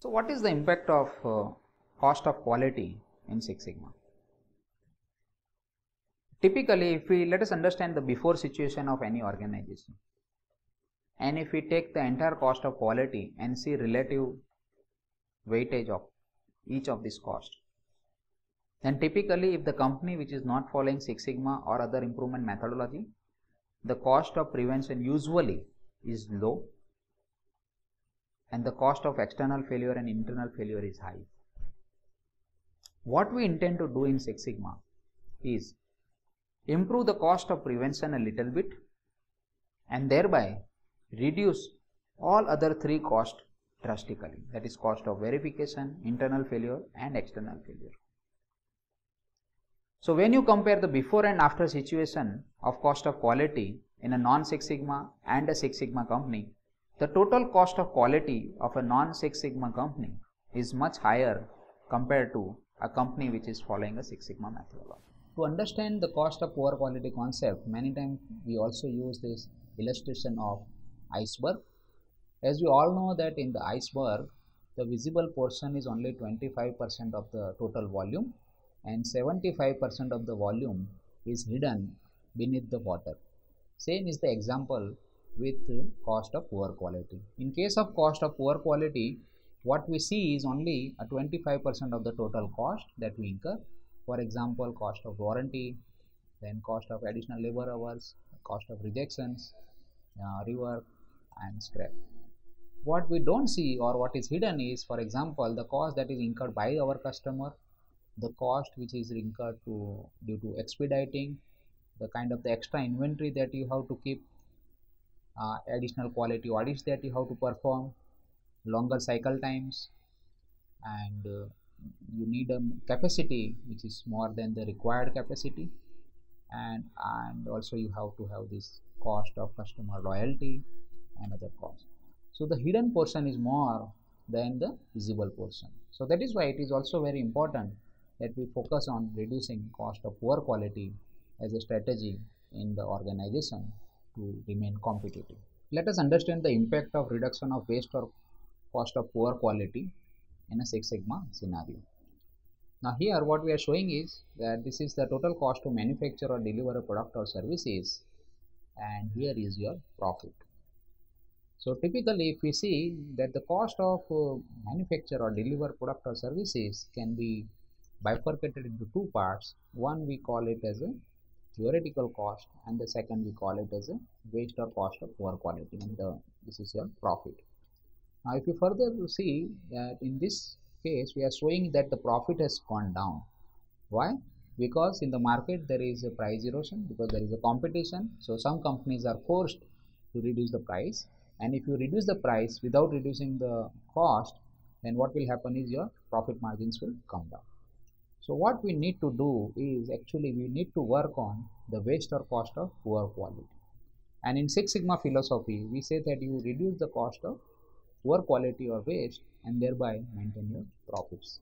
So what is the impact of cost of quality in Six Sigma? Typically, if we let us understand the before situation of any organization, and if we take the entire cost of quality and see relative weightage of each of these costs, then typically if the company which is not following Six Sigma or other improvement methodology, the cost of prevention usually is low and the cost of external failure and internal failure is high. What we intend to do in Six Sigma is improve the cost of prevention a little bit and thereby reduce all other three costs drastically, that is cost of verification, internal failure and external failure. So when you compare the before and after situation of cost of quality in a non-Six Sigma and a Six Sigma company, the total cost of quality of a non-Six Sigma company is much higher compared to a company which is following a Six Sigma methodology. To understand the cost of poor quality concept, many times we also use this illustration of iceberg. As we all know that in the iceberg, the visible portion is only 25% of the total volume and 75% of the volume is hidden beneath the water. Same is the example with cost of poor quality. In case of cost of poor quality, what we see is only a 25% of the total cost that we incur. For example, cost of warranty, then cost of additional labor hours, cost of rejections, rework and scrap. What we don't see or what is hidden is, for example, the cost that is incurred by our customer, the cost which is incurred due to expediting, the kind of the extra inventory that you have to keep, additional quality audits that you have to perform, longer cycle times, and you need a capacity which is more than the required capacity, and also you have to have this cost of customer loyalty and other costs. So the hidden portion is more than the visible portion. So that is why it is also very important that we focus on reducing cost of poor quality as a strategy in the organization to remain competitive. Let us understand the impact of reduction of waste or cost of poor quality in a Six Sigma scenario. Now here what we are showing is that this is the total cost to manufacture or deliver a product or services, and here is your profit. So typically if we see that the cost of manufacture or deliver product or services can be bifurcated into two parts. One we call it as a theoretical cost and the second we call it as a waste or cost of poor quality, and this is your profit. Now if you further see that in this case we are showing that the profit has gone down. Why? Because in the market there is a price erosion, because there is a competition. So some companies are forced to reduce the price, and if you reduce the price without reducing the cost, then what will happen is your profit margins will come down. So what we need to do is actually we need to work on the waste or cost of poor quality. And in Six Sigma philosophy, we say that you reduce the cost of poor quality or waste and thereby maintain your profits.